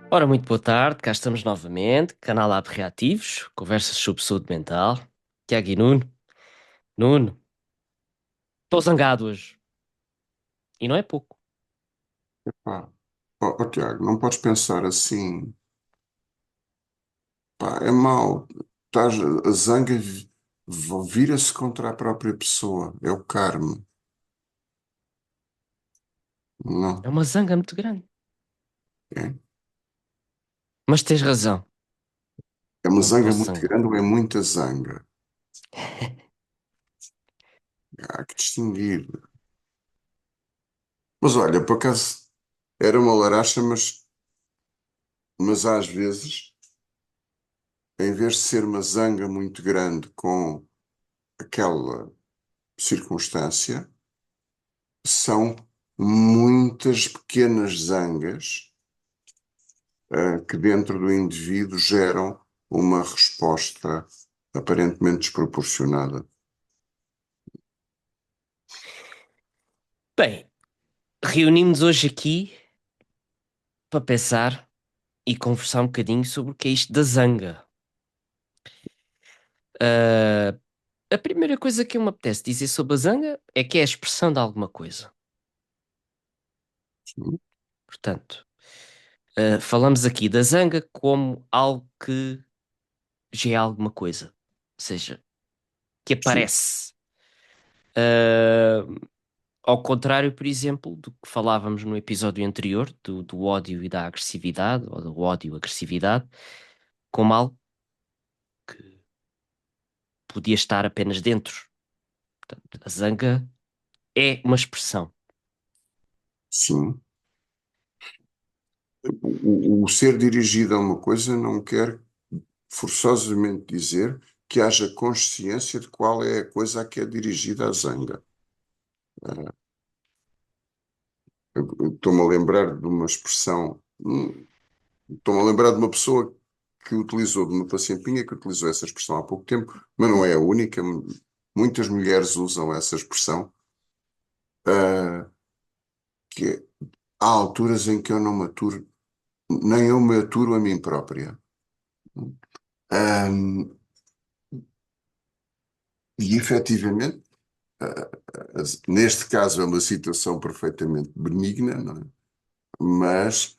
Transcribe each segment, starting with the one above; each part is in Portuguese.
Ora, muito boa tarde, cá estamos novamente, canal Lab Reativos, conversas sobre saúde mental. Tiago e Nuno. Nuno, estou zangado hoje. E não é pouco. Pá, Tiago, não podes pensar assim, pá, é mau. A zanga vira-se contra a própria pessoa, é o karma. É Não, uma zanga muito grande. é? Mas tens razão, É uma não zanga posso muito zangar. grande ou é muita zanga? Há que distinguir. Mas olha, por acaso era uma laracha, mas às vezes, em vez de ser uma zanga muito grande com aquela circunstância, são muitas pequenas zangas que dentro do indivíduo geram uma resposta aparentemente desproporcionada. Bem, reunimos hoje aqui para pensar e conversar um bocadinho sobre o que é isto da zanga. Ah, a primeira coisa que eu me apetece dizer sobre a zanga é que é a expressão de alguma coisa. Sim, Portanto, falamos aqui da zanga como algo que já é alguma coisa. Ou seja, que sim, aparece. Ah, ao contrário, por exemplo, do que falávamos no episódio anterior, do ódio e da agressividade, ou do ódio e agressividade, como algo que podia estar apenas dentro. Portanto, a zanga é uma expressão. sim. O ser dirigido a uma coisa não quer forçosamente dizer que haja consciência de qual é a coisa a que é dirigida a zanga. Eu estou-me a lembrar de uma expressão, estou-me a lembrar de uma pessoa que utilizou, de uma pacientinha que utilizou essa expressão há pouco tempo, mas não é a única. Muitas mulheres usam essa expressão, ah, que é, há alturas em que eu não me aturo, nem eu me aturo a mim própria. Ahm, e efetivamente, neste caso é uma situação perfeitamente benigna, não é? Mas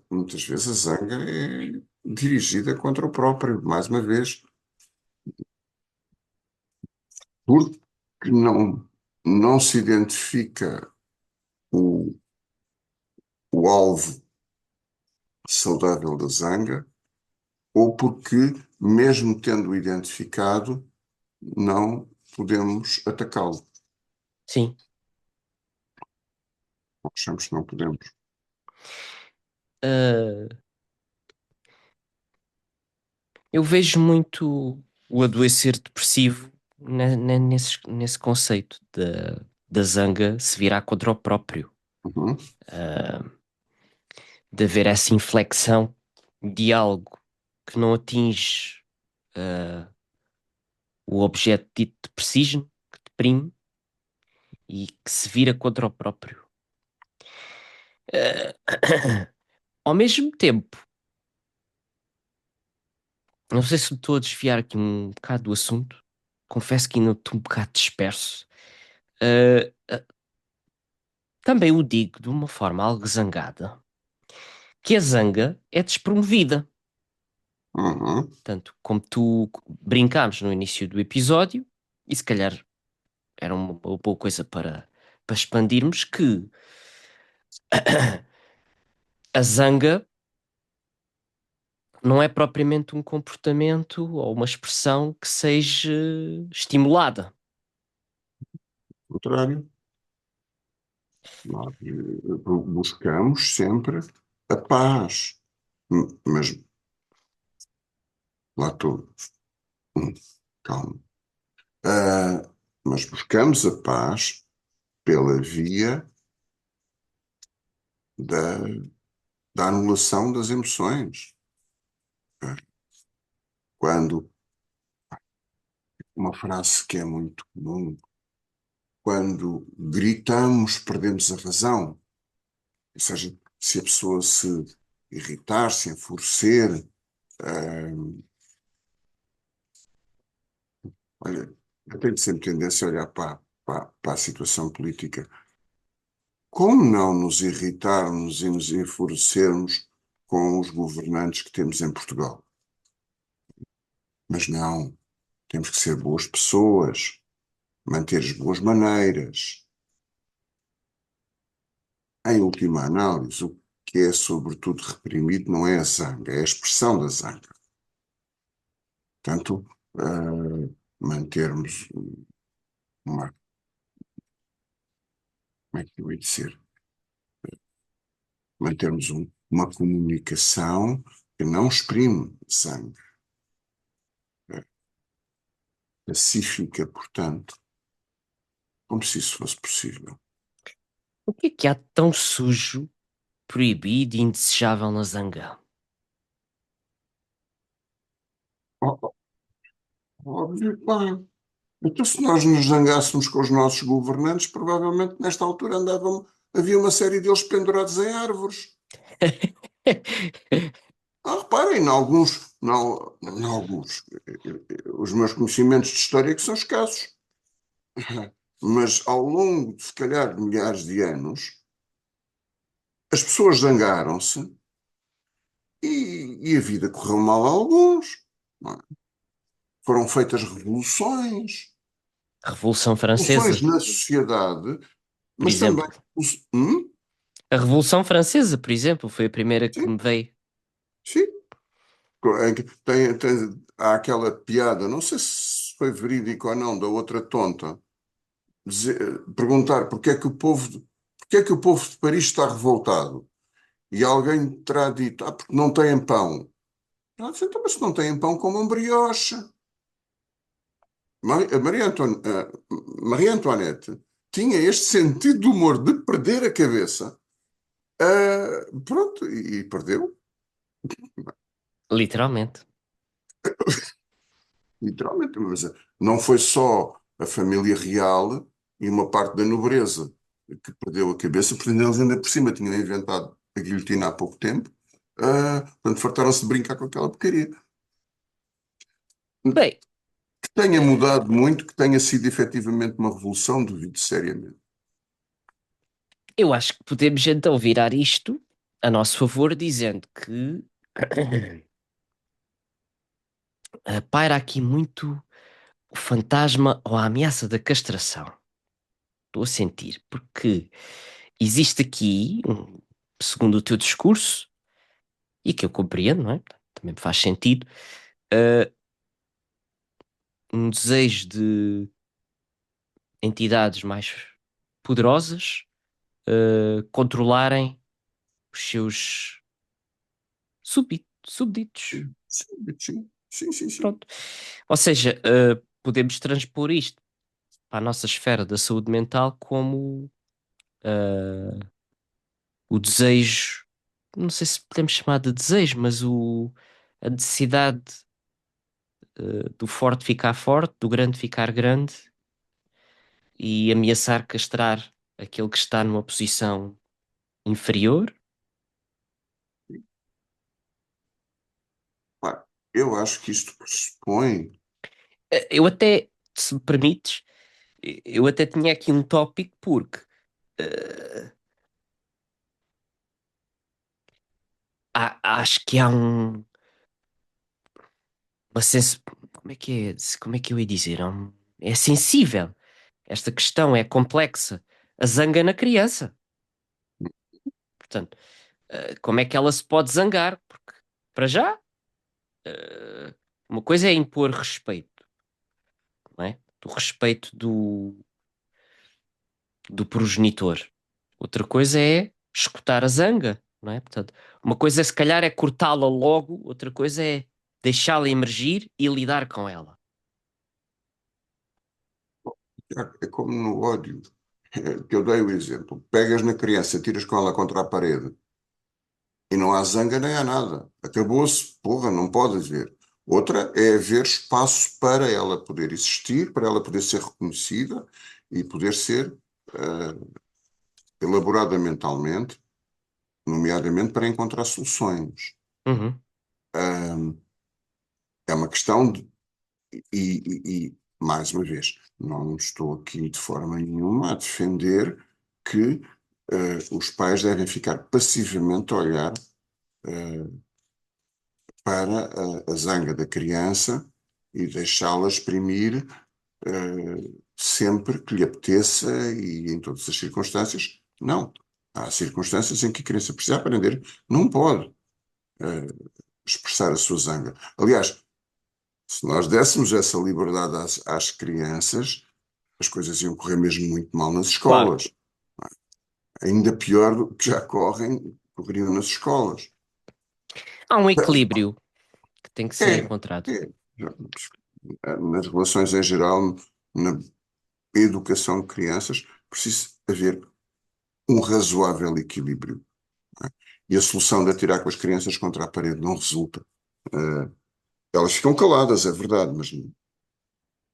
muitas vezes a zanga é dirigida contra o próprio, mais uma vez, porque não se identifica o, o alvo saudável da zanga, ou porque, mesmo tendo identificado, não podemos atacá-lo. Sim. Achamos que não podemos. Ah, eu vejo muito o adoecer depressivo nesse conceito da zanga se virar contra o próprio. Uhum. Ah, de haver essa inflexão de algo que não atinge o objeto dito de preciso, que deprime e que se vira contra o próprio. Eh, Ao mesmo tempo, não sei se me estou a desviar aqui um bocado do assunto, confesso que ainda estou um bocado disperso. Também o digo de uma forma algo zangada, que a zanga é despromovida. Uhum. Tanto como tu brincámos no início do episódio, e se calhar era uma boa coisa para expandirmos, que a zanga não é propriamente um comportamento ou uma expressão que seja estimulada. Ao contrário, nós buscamos sempre a paz. Mas lá estou. Hum, Calma. Ah, mas buscamos a paz pela via da, da anulação das emoções. Quando, uma frase que é muito comum, quando gritamos, perdemos a razão. Ou seja, se a pessoa se irritar-se, enfurecer. Olha, eu tenho sempre tendência a olhar para a situação política. Como não nos irritarmos e nos enfurecermos com os governantes que temos em Portugal? Mas não, temos que ser boas pessoas, manter as boas maneiras. Em última análise, o que é sobretudo reprimido não é a zanga, é a expressão da zanga. Portanto, mantermos uma, como é que eu ia dizer? Mantermos uma comunicação que não exprime zanga, pacífica, portanto, como se isso fosse possível. O que há tão sujo, proibido e indesejável na zanga? Ó- Óbvio, pá. Então, se nós nos zangássemos com os nossos governantes, provavelmente nesta altura havia uma série deles pendurados em árvores. Reparem, em alguns, os meus conhecimentos de história que são escassos, mas ao longo de, se calhar, milhares de anos, as pessoas zangaram-se e a vida correu mal a alguns. Não é? Foram feitas revoluções, Revolução revoluções Francesa, na sociedade, por mas também. exemplo. Hum? A Revolução Francesa, por exemplo, foi a primeira que Sim, me veio. sim. Em que há aquela piada, não sei se foi verídico ou não, da outra tonta, perguntar porque é que o povo de Paris está revoltado? E alguém terá dito, porque não têm pão. Ela disse, então, mas se não têm pão, comam brioche. A Maria Antoinette tinha este sentido de humor de perder a cabeça. Pronto, e perdeu, Literalmente. literalmente. Mas não foi só a família real e uma parte da nobreza que perdeu a cabeça, porque eles ainda por cima tinham inventado a guilhotina há pouco tempo. Portanto, fartaram-se de brincar com aquela porcaria. Bem, Que tenha mudado muito, que tenha sido efetivamente uma revolução, duvido seriamente. eu acho que podemos então virar isto a nosso favor, dizendo que paira aqui muito o fantasma ou a ameaça da castração. Estou a sentir, porque existe aqui, segundo o teu discurso, e que eu compreendo, não é? Também me faz sentido, eh, um desejo de entidades mais poderosas controlarem os seus súbditos. Sim, sim, sim, sim, sim. Pronto. Ou seja, podemos transpor isto para a nossa esfera da saúde mental como o desejo, não sei se podemos chamar de desejo, mas a necessidade do forte ficar forte, do grande ficar grande e ameaçar castrar aquele que está numa posição inferior. Pá, eu acho que isto pressupõe. Eu até, se me permites, eu até tinha aqui um tópico porque eh, acho que há uma como é que é, como é que eu ia dizer? É sensível. Esta questão é complexa. A zanga na criança. Portanto, como é que ela se pode zangar? Porque, para já, uma coisa é impor respeito, não é? Do respeito do progenitor. Outra coisa é escutar a zanga, não é? Portanto, uma coisa se calhar é cortá-la logo, outra coisa é deixá-la emergir e lidar com ela. É como no ódio, que eu dei o exemplo. Pegas na criança, tiras com ela contra a parede e não há zanga nem há nada. Acabou-se, porra, não podes ver. Outra é haver espaço para ela poder existir, para ela poder ser reconhecida e poder ser elaborada mentalmente. nomeadamente para encontrar soluções. Uhum. Ahm, É uma questão de, mais uma vez, não estou aqui de forma nenhuma a defender que os pais devem ficar passivamente a olhar para a zanga da criança e deixá-la exprimir sempre que lhe apeteça e em todas as circunstâncias. Não. Há circunstâncias em que a criança precisa aprender, não pode expressar a sua zanga. Aliás, se nós dessemos essa liberdade às crianças, as coisas iam correr mesmo muito mal nas Claro, escolas. Ainda pior do que já correriam nas escolas. há um equilíbrio que tem que ser É, encontrado. é. Nas relações em geral, na educação de crianças, precisa haver um razoável equilíbrio. Não é? E a solução de atirar com as crianças contra a parede não resulta. Uh, Elas ficam caladas, é verdade, mas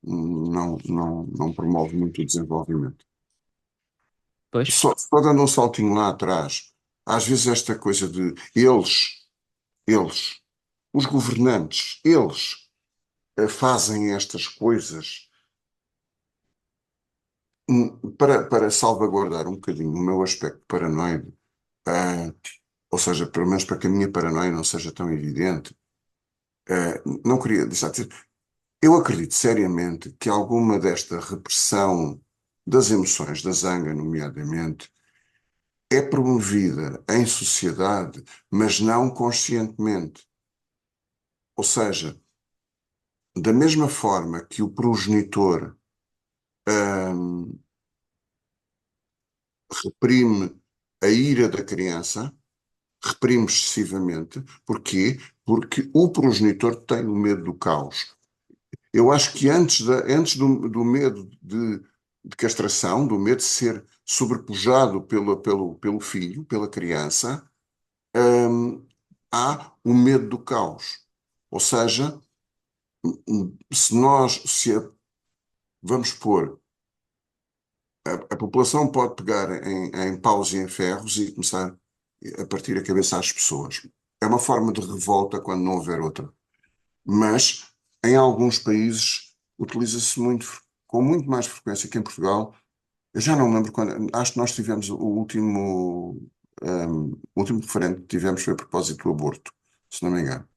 não promove muito o desenvolvimento. Pois, Só dando um saltinho lá atrás, às vezes esta coisa de eles, os governantes, eles fazem estas coisas para salvaguardar um bocadinho o meu aspecto paranoide, ah, ou seja, pelo menos para que a minha paranoia não seja tão evidente. Não queria deixar de dizer, eu acredito seriamente que alguma desta repressão das emoções, da zanga, nomeadamente, é promovida em sociedade, mas não conscientemente. Ou seja, da mesma forma que o progenitor hum, reprime a ira da criança, reprime excessivamente. Porquê? Porque o progenitor tem o medo do caos. Eu acho que antes do medo de castração, do medo de ser sobrepujado pelo filho, pela criança, hum, há o medo do caos. Ou seja, se vamos pôr, a população pode pegar em paus e em ferros e começar a partir a cabeça às pessoas. É uma forma de revolta quando não houver outra. Mas em alguns países utiliza-se muito, com muito mais frequência que em Portugal. Eu já não me lembro quando, acho que nós tivemos o último referendo que tivemos foi a propósito do aborto, se não me engano.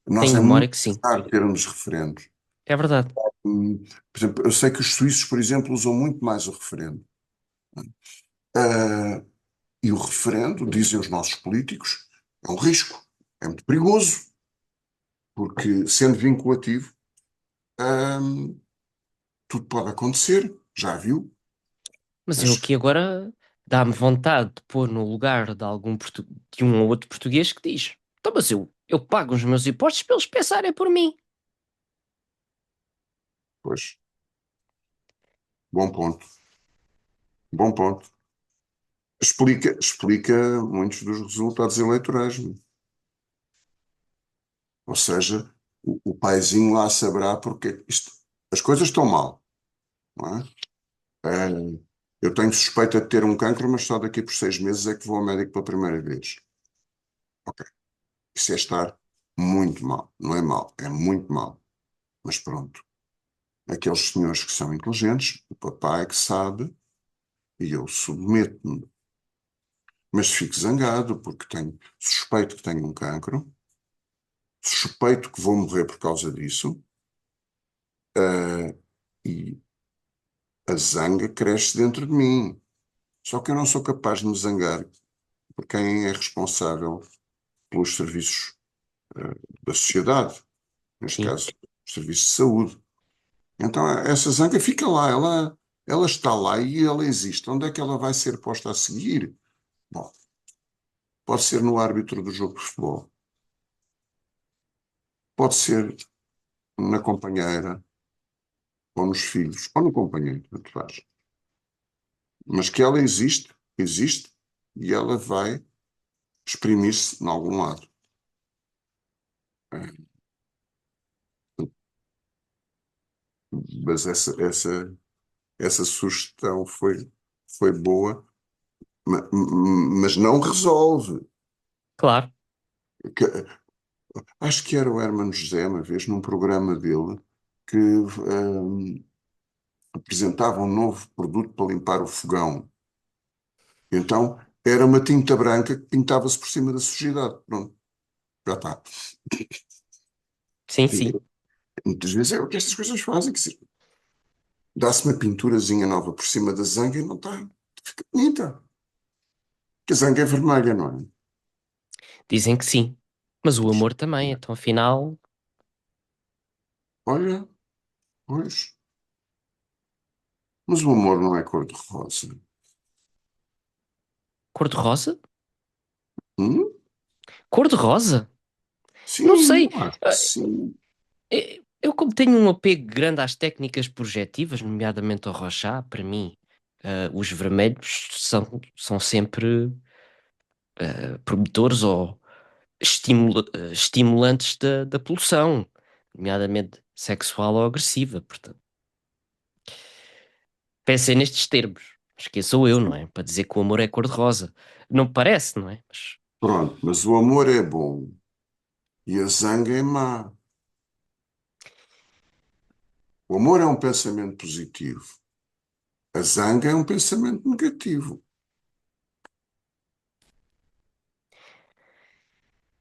Nós tenho é memória muito que sim. raro termos referendos. É verdade. Por exemplo, eu sei que os suíços, por exemplo, usam muito mais o referendo. Ah, e o referendo, dizem os nossos políticos, é um risco, é muito perigoso, porque sendo vinculativo, ah, tudo pode acontecer, já viu? Mas eu Mas, aqui agora dá-me vontade de pôr no lugar de de um ou outro português que diz: Então, mas eu pago os meus impostos para eles pensarem por mim. pois, bom ponto, bom ponto. Explica muitos dos resultados eleitorais. Ou seja, o paizinho lá saberá porque as coisas estão mal, não é? Eu tenho suspeita de ter um cancro, mas só daqui por 6 meses é que vou ao médico pela primeira vez. Ok, isso é estar muito mal. Não é mal, é muito mal. Mas pronto, aqueles senhores que são inteligentes, o papai é que sabe, e eu submeto-me. Mas fico zangado porque suspeito que tenho um cancro, suspeito que vou morrer por causa disso, e a zanga cresce dentro de mim. Só que eu não sou capaz de me zangar por quem é responsável pelos serviços da sociedade, neste Sim. caso, os serviços de saúde. Então, essa zanga fica lá, ela está lá e ela existe. Onde é que ela vai ser posta a seguir? Bom, pode ser no árbitro do jogo de futebol, pode ser na companheira, ou nos filhos, ou no companheiro, tanto faz. Mas que ela existe, existe, e ela vai exprimir-se em algum lado. Mas essa sugestão foi boa, mas não resolve. Claro, Que- acho que era o Hermano José, uma vez, num programa dele, que apresentava um novo produto para limpar o fogão. Então, era uma tinta branca que pintava-se por cima da sujidade. Pronto, já está. sim, E sim. muitas vezes é o que estas coisas fazem, quer dizer, dá-se uma pinturazinha nova por cima da zanga e não está. Fica bonita. Que a zanga é vermelha, não é? Dizem que sim. Mas o amor também, então afinal, Olha, pois. Mas o amor não é cor-de-rosa. cor-de-rosa? Hum? Cor-de-rosa? Não Sim, sei. eu acho que sim. Eu, como tenho um apego grande às técnicas projetivas, nomeadamente ao Rorschach, para mim, os vermelhos são sempre promotores ou estimulantes da pulsão, nomeadamente sexual ou agressiva. Portanto, pensei nestes termos. Mas quem sou eu, não é? Para dizer que o amor é cor-de-rosa. Não parece, não é? Mas, Pronto, mas o amor é bom e a zanga é má. O amor é um pensamento positivo. A zanga é um pensamento negativo.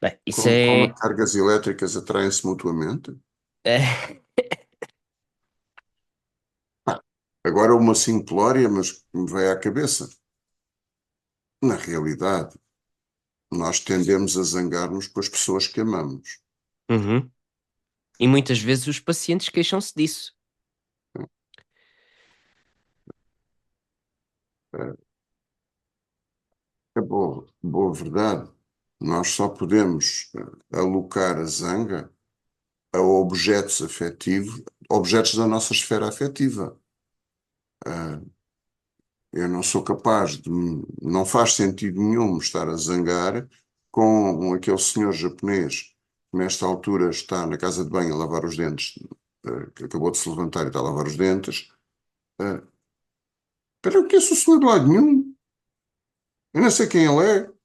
bem, isso Como é. as cargas elétricas atraem-se mutuamente. Ah, agora uma simplória, mas que me veio à cabeça. Na realidade, nós tendemos a zangar-nos com as pessoas que amamos. Uhum. E muitas vezes os pacientes queixam-se disso. É boa, boa verdade. Nós só podemos alocar a zanga a objetos afetivos, objetos da nossa esfera afetiva. Ah, eu não sou capaz de, não faz sentido nenhum me estar a zangar com aquele senhor japonês que nesta altura está na casa de banho a lavar os dentes, que acabou de se levantar e está a lavar os dentes. Ah, eu não conheço o senhor de lado nenhum. Eu não sei quem ele é.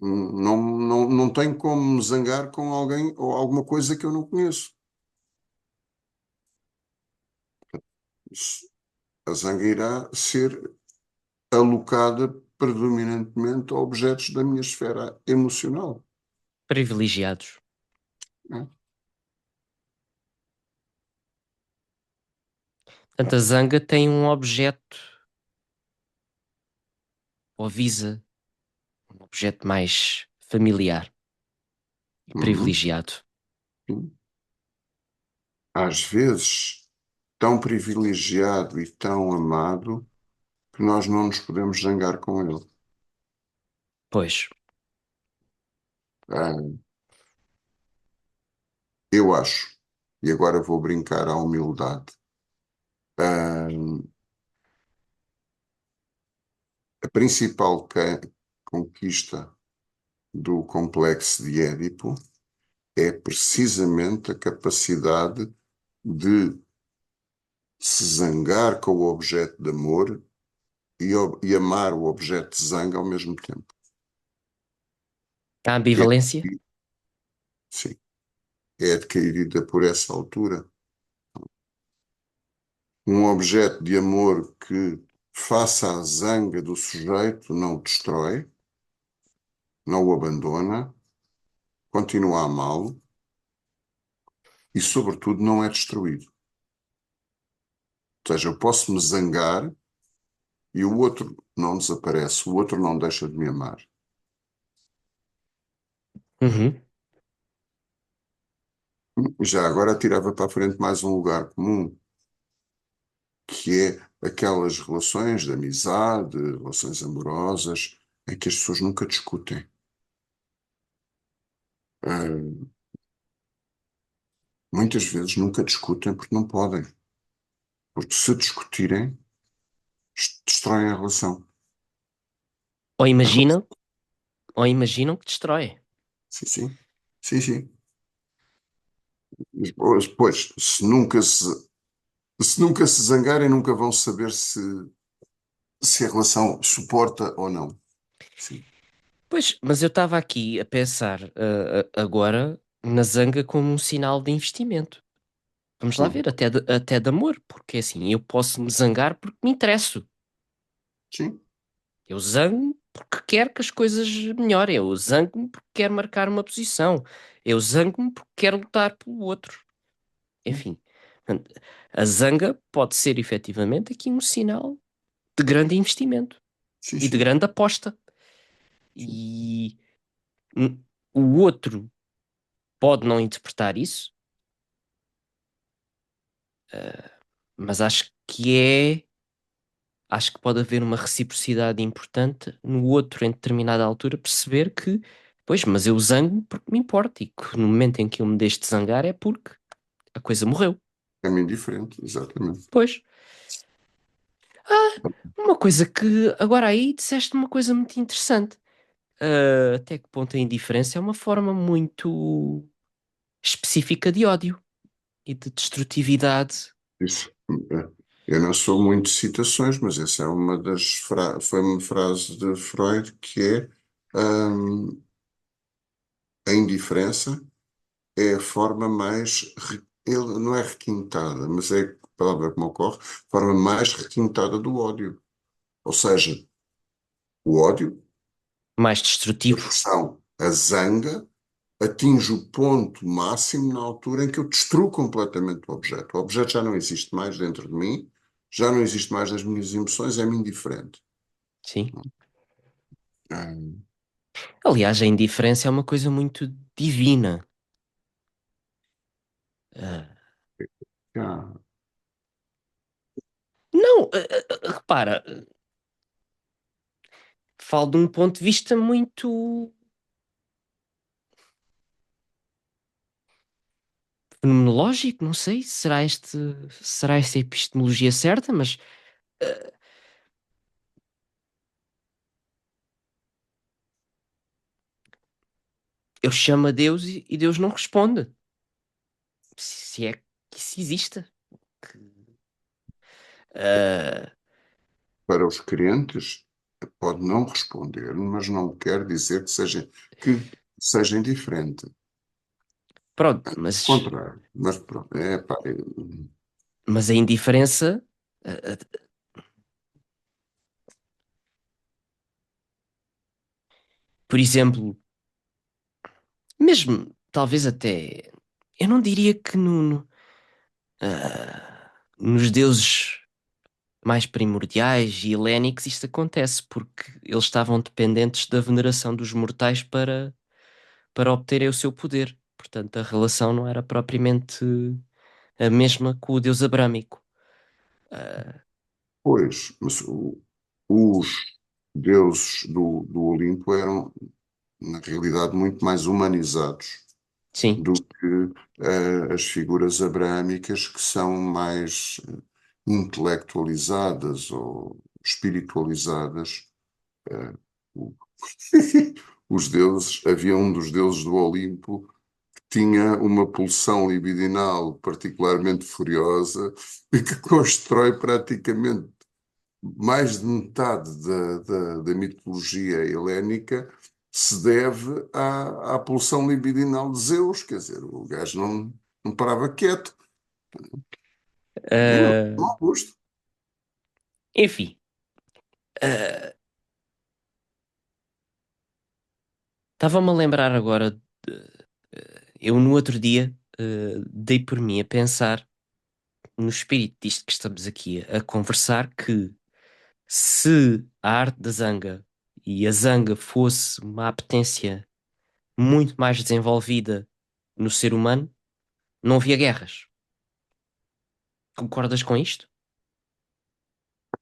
Não tenho como me zangar com alguém ou alguma coisa que eu não conheço. A zanga irá ser alocada predominantemente a objetos da minha esfera emocional. Privilegiados. Né? Portanto, a zanga tem um objeto, ou visa um objeto mais familiar e Uhum. privilegiado. Sim. Às vezes, tão privilegiado e tão amado que nós não nos podemos zangar com ele. Pois, Ah, eu acho, e agora vou brincar à humildade, ah, a principal conquista do complexo de Édipo é precisamente a capacidade de se zangar com o objeto de amor e amar o objeto de zanga ao mesmo tempo. a É, ambivalência. sim, é adquirida por essa altura. Um objeto de amor que faça a zanga do sujeito não o destrói, não o abandona, continua a amá-lo e, sobretudo, não é destruído. Ou seja, eu posso me zangar e o outro não desaparece, o outro não deixa de me amar. Uhum. Já agora tirava para a frente mais um lugar comum, que é aquelas relações de amizade, relações amorosas, em que as pessoas nunca discutem. Ah, muitas vezes nunca discutem porque não podem. Porque se discutirem, destroem a relação. Ou A relação. imaginam, ou imaginam que destrói. Sim, sim. Sim, sim. Pois, se nunca se zangarem, nunca vão saber se a relação suporta ou não. Sim. Pois, mas eu estava aqui a pensar agora na zanga como um sinal de investimento. Vamos lá Hum, ver, até de amor, porque assim, eu posso me zangar porque me interesso. sim, Eu zango porque quero que as coisas melhorem. Eu zango-me porque quero marcar uma posição. Eu zango-me porque quero lutar pelo outro. Enfim, portanto, a zanga pode ser efetivamente aqui um sinal de grande investimento sim, e de sim, grande aposta. sim, E hum, o outro pode não interpretar isso, mas acho que pode haver uma reciprocidade importante no outro em determinada altura perceber que, pois, mas eu zango porque me importa e que no momento em que eu me deixo de zangar é porque a coisa morreu. é muito diferente, exatamente. Pois, uma coisa que agora aí disseste uma coisa muito interessante. Até que ponto a indiferença é uma forma muito específica de ódio e de destrutividade. Isso, eu não sou muito de citações, mas essa é uma foi uma frase de Freud que é a indiferença é a forma mais, ele não é requintada, mas é a palavra que me ocorre, forma mais requintada do ódio. Ou seja, o ódio, Mais a destrutivo. aversão, a zanga, atinge o ponto máximo na altura em que eu destruo completamente o objeto. O objeto já não existe mais dentro de mim, já não existe mais nas minhas emoções, é-me indiferente. Sim. Ah, Aliás, a indiferença é uma coisa muito divina. Ah, ah, não, repara, falo de um ponto de vista muito fenomenológico, não sei, será esta a epistemologia certa, mas eu chamo a Deus e Deus não responde. Se é que isso exista. Ah, para os crentes, pode não responder, mas não quer dizer que seja indiferente. pronto, Ao contrário, mas pronto, é pá, mas a indiferença, ah, por exemplo, mesmo, talvez até, eu não diria que nos deuses mais primordiais e helénicos isto acontece, porque eles estavam dependentes da veneração dos mortais para obterem o seu poder. Portanto, a relação não era propriamente a mesma com o deus abrâmico. pois, mas os deuses do Olimpo eram, na realidade, muito mais humanizados Sim, do que as figuras abraâmicas, que são mais intelectualizadas ou espiritualizadas. O- Os deuses, havia um dos deuses do Olimpo que tinha uma pulsão libidinal particularmente furiosa e que constrói praticamente mais de metade da mitologia helénica se deve à pulsão libidinal de Zeus, quer dizer, o gajo não parava quieto, e não ah, mau gosto. enfim, ah, estava-me a lembrar agora, eu no outro dia dei por mim a pensar no espírito disto que estamos aqui a conversar, que se a arte da zanga e a zanga fosse uma apetência muito mais desenvolvida no ser humano, não havia guerras. Concordas com isto?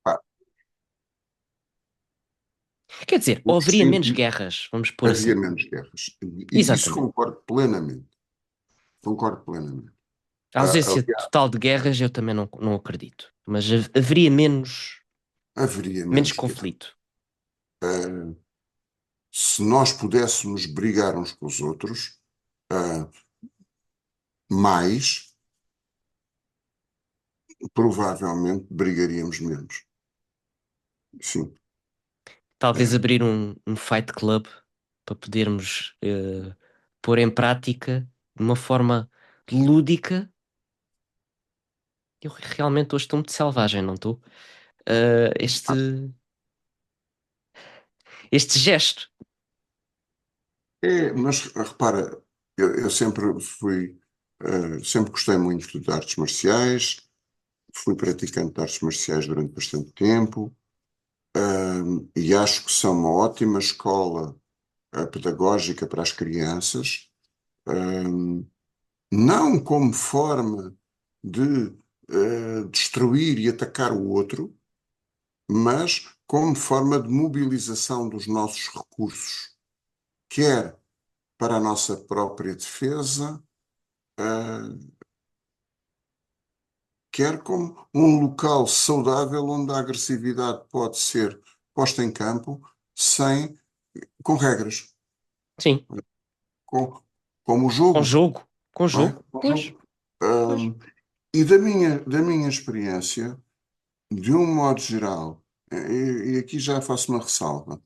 Pá, Quer dizer, ou haveria sim, menos guerras, vamos pôr havia assim. menos guerras. E isso Exatamente. concordo plenamente. Concordo plenamente. A ausência Aliás, total de guerras eu também não acredito. Mas haveria haveria menos menos guerras. conflito. Ah, se nós pudéssemos brigar uns com os outros, ah, mais, provavelmente brigaríamos menos. Sim. Talvez Ah, abrir um fight club. para podermos pôr em prática de uma forma lúdica. Eu realmente hoje estou muito selvagem, não estou? Este gesto. Mas repara, eu sempre sempre gostei muito de artes marciais, fui praticante de artes marciais durante bastante tempo, e acho que são uma ótima escola pedagógica para as crianças, não como forma de destruir e atacar o outro, mas como forma de mobilização dos nossos recursos, quer para a nossa própria defesa, quer como um local saudável onde a agressividade pode ser posta em campo sem, com regras, Sim, com, como o com jogo, jogo. Com não é? jogo. Pois, pois. E da minha experiência, de um modo geral, e aqui já faço uma ressalva,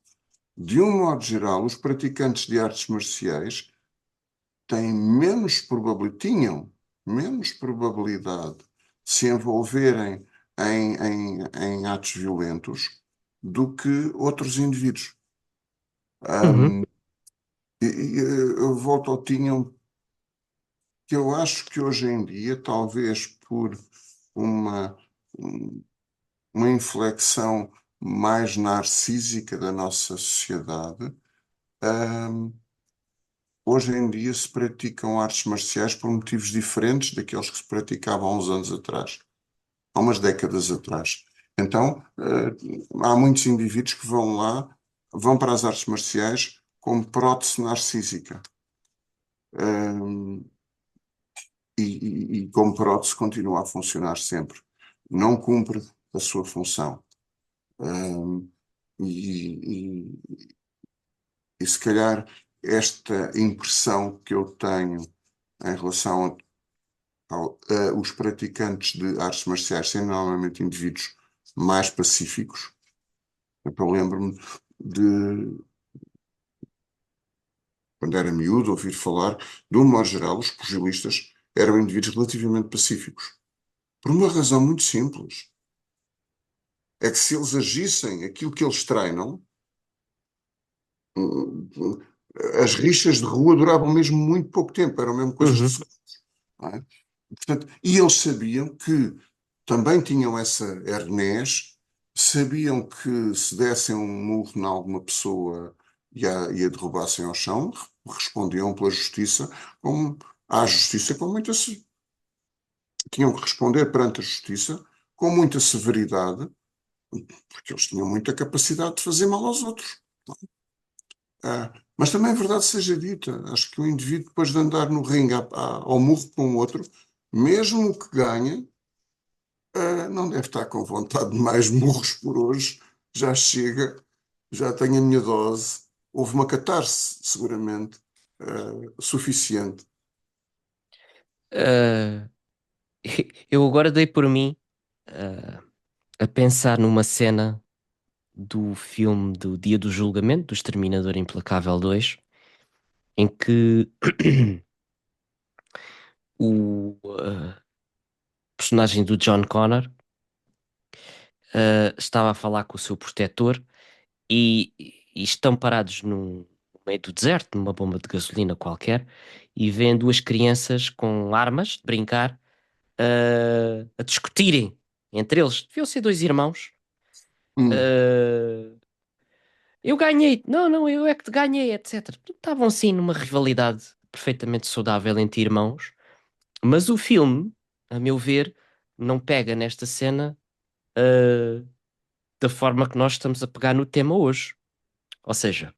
de um modo geral, os praticantes de artes marciais têm tinham menos probabilidade de se envolverem em atos violentos do que outros indivíduos. Uhum, Um, eu volto ao tinham, que eu acho que hoje em dia, talvez por uma, um- uma inflexão mais narcísica da nossa sociedade, um, hoje em dia se praticam artes marciais por motivos diferentes daqueles que se praticavam há uns anos atrás, há umas décadas atrás. Então, há muitos indivíduos que vão lá, vão para as artes marciais como prótese narcísica. Um, e como prótese continua a funcionar sempre. Não cumpre a sua função. Um, e, e se calhar esta impressão que eu tenho em relação aos praticantes de artes marciais serem normalmente indivíduos mais pacíficos. Eu lembro-me de, quando era miúdo, ouvir falar, de um modo geral, os pugilistas eram indivíduos relativamente pacíficos. Por uma razão muito simples. É que se eles agissem aquilo que eles treinam, hum, as rixas de rua duravam mesmo muito pouco tempo, eram mesmo coisas de uhum. segundos, não é? Portanto, e eles sabiam que também tinham essa hernés, sabiam que se dessem um murro em alguma pessoa e a derrubassem ao chão, respondiam pela justiça, como à justiça com muita tinham que responder perante a justiça com muita severidade, porque eles tinham muita capacidade de fazer mal aos outros. Mas também é verdade seja dita, acho que o indivíduo, depois de andar no ringue ao murro com o outro, mesmo que ganhe, não deve estar com vontade de mais murros por hoje, já chega, já tenho a minha dose. Houve uma catarse, seguramente, suficiente. Ah, eu agora dei por mim ah, a pensar numa cena do filme do Dia do Julgamento, do Exterminador Implacável 2, em que o personagem do John Connor estava a falar com o seu protetor e estão parados no meio do deserto, numa bomba de gasolina qualquer, e vêem duas crianças com armas de brincar a discutirem entre eles. Deviam ser dois irmãos. Hum, Uh, eu ganhei, não, não, eu é que te ganhei, etc. Estavam assim numa rivalidade perfeitamente saudável entre irmãos, mas o filme, a meu ver, não pega nesta cena uh, da forma que nós estamos a pegar no tema hoje. Ou seja,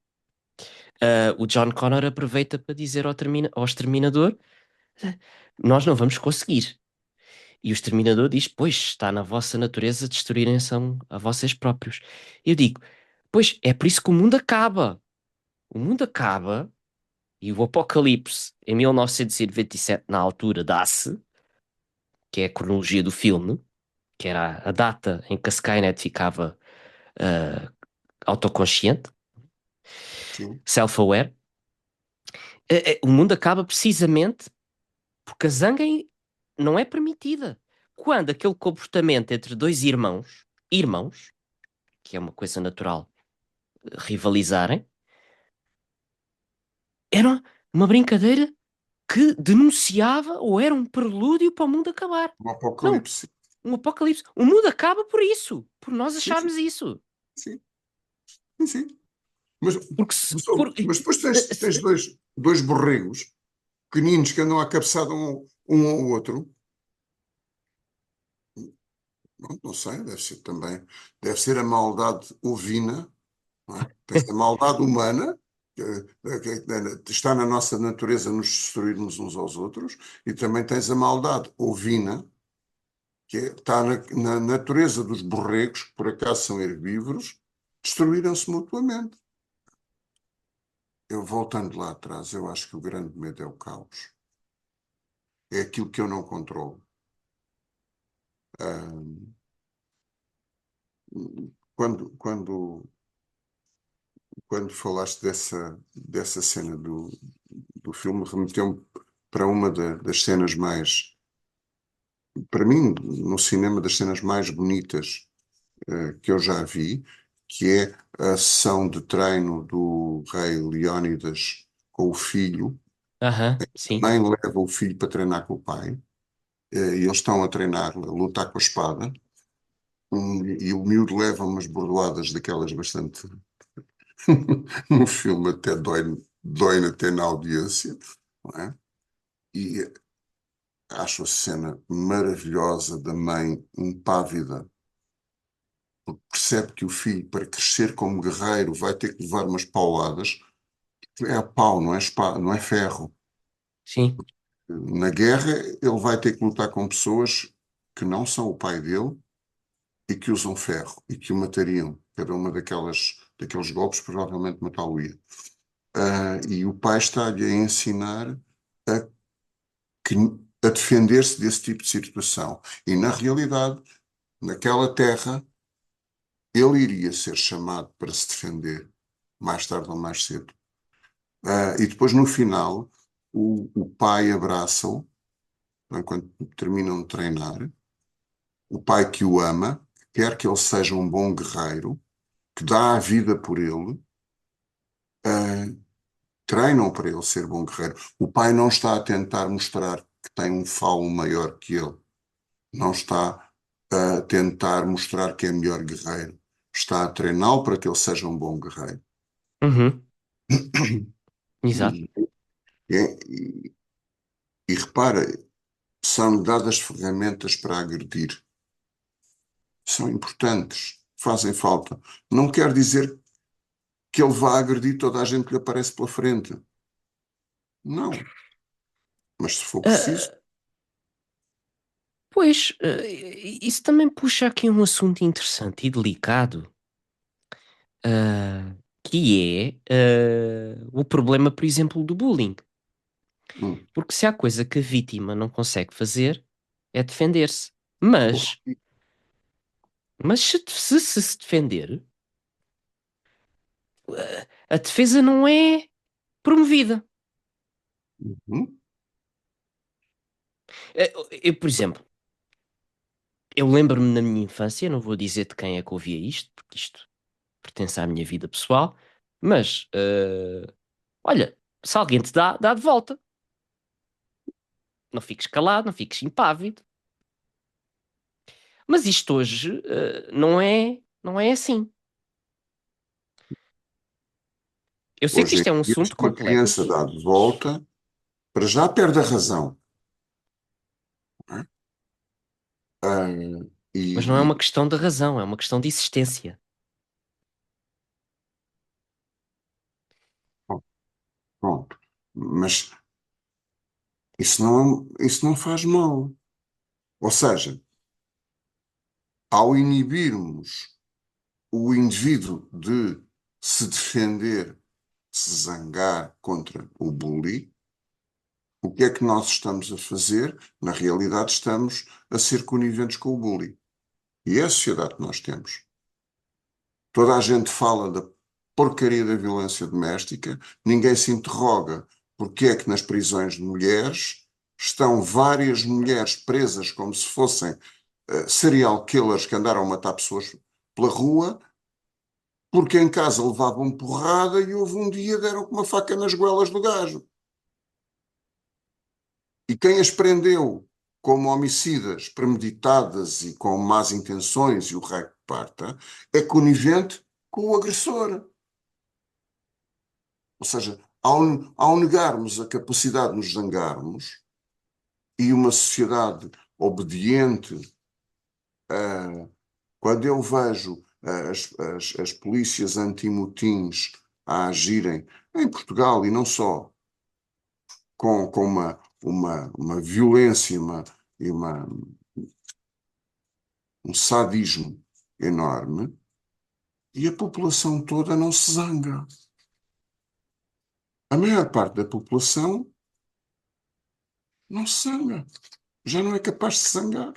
o John Connor aproveita para dizer ao exterminador: nós não vamos conseguir. E o exterminador diz: pois, está na vossa natureza destruírem-se a vocês próprios. Eu digo: pois, é por isso que o mundo acaba. O mundo acaba e o apocalipse em 1997, na altura, dá-se, que é a cronologia do filme, que era a data em que a Skynet ficava ah, autoconsciente. sim. self-aware, o mundo acaba precisamente porque a zanga não é permitida. Quando aquele comportamento entre dois irmãos, que é uma coisa natural, rivalizarem, era uma brincadeira que denunciava ou era um prelúdio para o mundo acabar. Um Não, apocalipse. um apocalipse. O mundo acaba por isso, por nós Sim, sim, acharmos isso. sim, sim, sim. Mas, Porque se, pessoal, por, mas depois tens se- dois borregos pequeninos que andam à cabeçada um ao outro. Não sei, deve ser também. Deve ser a maldade ovina, não é? Tens a maldade humana, que está na nossa natureza nos destruirmos uns aos outros, e também tens a maldade ovina, que está na natureza dos borregos, que por acaso são herbívoros, destruíram-se mutuamente. Eu, voltando lá atrás, eu acho que o grande medo é o caos. É aquilo que eu não controlo. Ah, quando falaste dessa cena do filme, remeteu-me para uma das cenas mais, para mim, no cinema, das cenas mais bonitas que eu já vi, que é a sessão de treino do rei Leónidas com o filho. Aham, A sim, mãe leva o filho para treinar com o pai, e eles estão a treinar, a lutar com a espada, e o miúdo leva umas bordoadas daquelas bastante. No filme até dói até na audiência, não é? E acho a cena maravilhosa da mãe impávida, porque percebe que o filho, para crescer como guerreiro, vai ter que levar umas pauladas. É a pau, não é, não é ferro. sim. Na guerra, ele vai ter que lutar com pessoas que não são o pai dele e que usam ferro e que o matariam. Cada uma daqueles golpes provavelmente matá-lo-ia. E o pai está-lhe a ensinar a, que- a defender-se desse tipo de situação. E na realidade, naquela terra, ele iria ser chamado para se defender, mais tarde ou mais cedo. E depois, no final, o pai abraça-o, enquanto terminam de treinar, o pai que o ama, quer que ele seja um bom guerreiro, que dá a vida por ele, uh, treinam para ele ser bom guerreiro. O pai não está a tentar mostrar que tem um falo maior que ele, não está a tentar mostrar que é melhor guerreiro, está a treiná-lo para que ele seja um bom guerreiro. Uhum, exato. E, e, e repara, são dadas ferramentas para agredir. São importantes, fazem falta. Não quer dizer que ele vá agredir toda a gente que lhe aparece pela frente. Não. Mas se for preciso, Ah, pois, isso também puxa aqui um assunto interessante e delicado, que é o problema, por exemplo, do bullying. hum, Porque se há coisa que a vítima não consegue fazer, é defender-se. Mas, mas se defender, a defesa não é promovida. hum, Por exemplo, eu lembro-me na minha infância, não vou dizer de quem é que ouvia isto, porque isto pertence à minha vida pessoal, mas olha, se alguém te dá, dá de volta. Não fiques calado, não fiques impávido. Mas isto hoje não é assim. Eu sei que hoje em isto é um dia, se assunto uma criança complexo, dá de volta, para já perde a razão. Não é? Ah, mas não é uma e questão de razão, é uma questão de existência. bom, pronto. Mas isso não faz mal. Ou seja, ao inibirmos o indivíduo de se defender, se zangar contra o bully, o que é que nós estamos a fazer? Na realidade, estamos a ser coniventes com o bully. E é a sociedade que nós temos. Toda a gente fala porcaria da violência doméstica, ninguém se interroga porque é que nas prisões de mulheres estão várias mulheres presas como se fossem serial killers que andaram a matar pessoas pela rua, porque em casa levavam porrada e houve um dia deram com uma faca nas goelas do gajo. E quem as prendeu como homicidas premeditadas e com más intenções e o raio que parta, é conivente com o agressor. Ou seja, ao negarmos a capacidade de nos zangarmos e uma sociedade obediente, quando eu vejo as polícias anti-motins a agirem em Portugal e não só, com uma violência e um sadismo enorme, e a população toda não se zanga. A maior parte da população não se zanga. Já não é capaz de se zangar.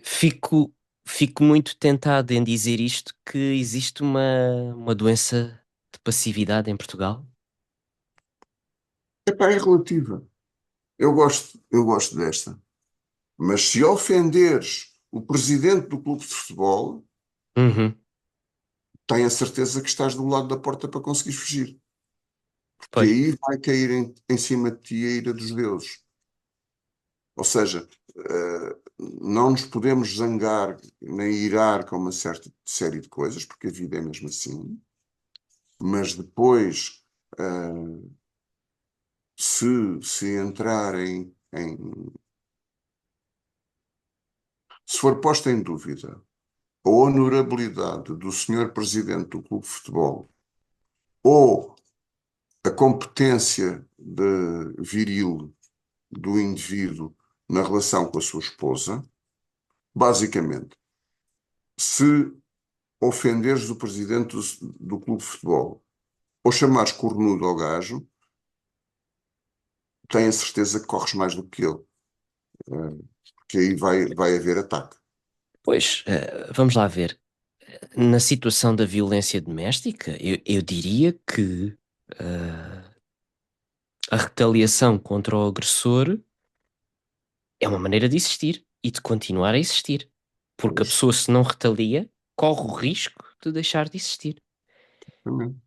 Fico, fico muito tentado em dizer isto, que existe uma doença de passividade em Portugal. Epá, é relativa. Eu gosto desta. Mas se ofenderes o presidente do clube de futebol, Uhum, tenha a certeza que estás do lado da porta para conseguir fugir. Porque pois. aí vai cair em cima de ti a ira dos deuses. Ou seja, não nos podemos zangar nem irar com uma certa série de coisas, porque a vida é mesmo assim. Mas depois, se entrar se for posta em dúvida a honorabilidade do senhor presidente do clube de futebol ou a competência viril do indivíduo na relação com a sua esposa, basicamente, se ofenderes o presidente do clube de futebol ou chamares cornudo ao gajo, tenho a certeza que corres mais do que ele, porque aí vai haver ataque. Pois, vamos lá ver. Na situação da violência doméstica, eu diria que a retaliação contra o agressor é uma maneira de existir e de continuar a existir. Porque a Pois, pessoa, se não retalia, corre o risco de deixar de existir. também.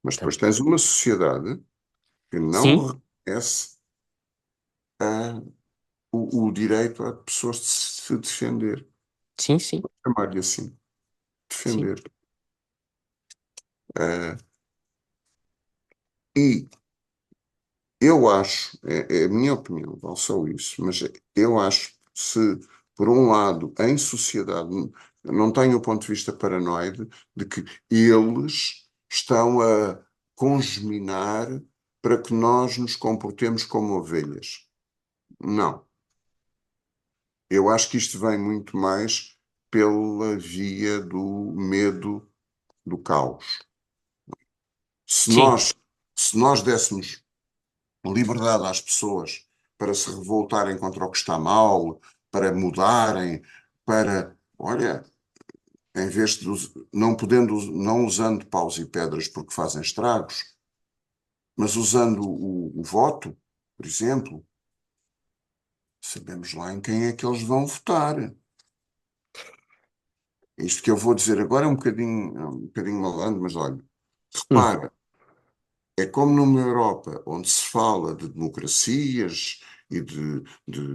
Mas depois Portanto, tens uma sociedade que sim, não reconhece ah, o direito a pessoas de se defender. sim, sim, Chamar-lhe assim, sim. defender. Ah, e eu acho, é a minha opinião, vale só isso, mas eu acho que se, por um lado, em sociedade, não tenho o ponto de vista paranoide de que eles estão a congeminar para que nós nos comportemos como ovelhas. Não. Eu acho que isto vem muito mais pela via do medo do caos. Se Sim. nós, se nós dessemos liberdade às pessoas para se revoltarem contra o que está mal, para mudarem, olha, em vez de não podendo, não usando paus e pedras porque fazem estragos, mas usando o voto, por exemplo, sabemos lá em quem é que eles vão votar. Isto que eu vou dizer agora é um bocadinho malandro, mas olha, Hum, repara, é como numa Europa onde se fala de democracias e de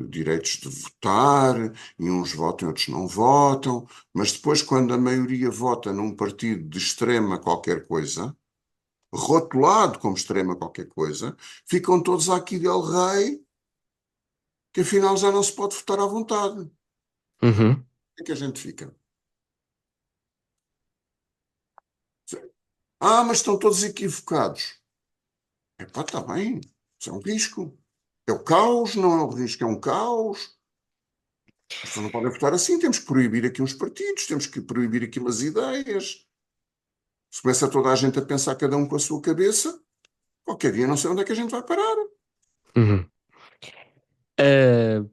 direitos de votar, e uns votam e outros não votam, mas depois, quando a maioria vota num partido de extrema qualquer coisa, rotulado como extrema qualquer coisa, ficam todos aqui del rei, que afinal já não se pode votar à vontade. O uhum. que é que a gente fica? Ah, mas estão todos equivocados. Epá, está bem, isso é um risco. É o caos, não é o risco, é um caos. As pessoas não podem votar assim, temos que proibir aqui uns partidos, temos que proibir aqui umas ideias. Se começa toda a gente a pensar cada um com a sua cabeça, qualquer dia não sei onde é que a gente vai parar. Uhum. Ah,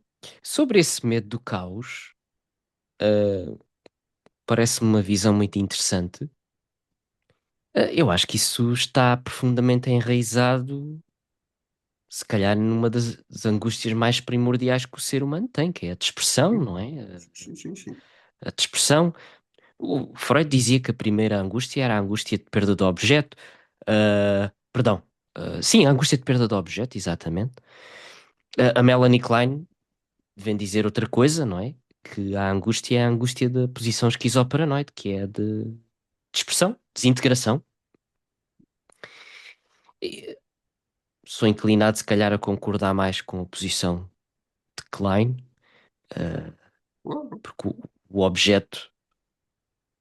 sobre esse medo do caos, parece-me uma visão muito interessante. Eu acho que isso está profundamente enraizado, se calhar, numa das angústias mais primordiais que o ser humano tem, que é a dispersão, Sim, não é? sim, sim, sim. A dispersão. O Freud dizia que a primeira angústia era a angústia de perda do objeto. Perdão. Sim, a angústia de perda do objeto, exatamente. A Melanie Klein vem dizer outra coisa, não é? Que a angústia é a angústia da posição esquizoparanoide, que é a de dispersão, desintegração. E sou inclinado, se calhar, a concordar mais com a posição de Klein, eh, Claro. porque o objeto,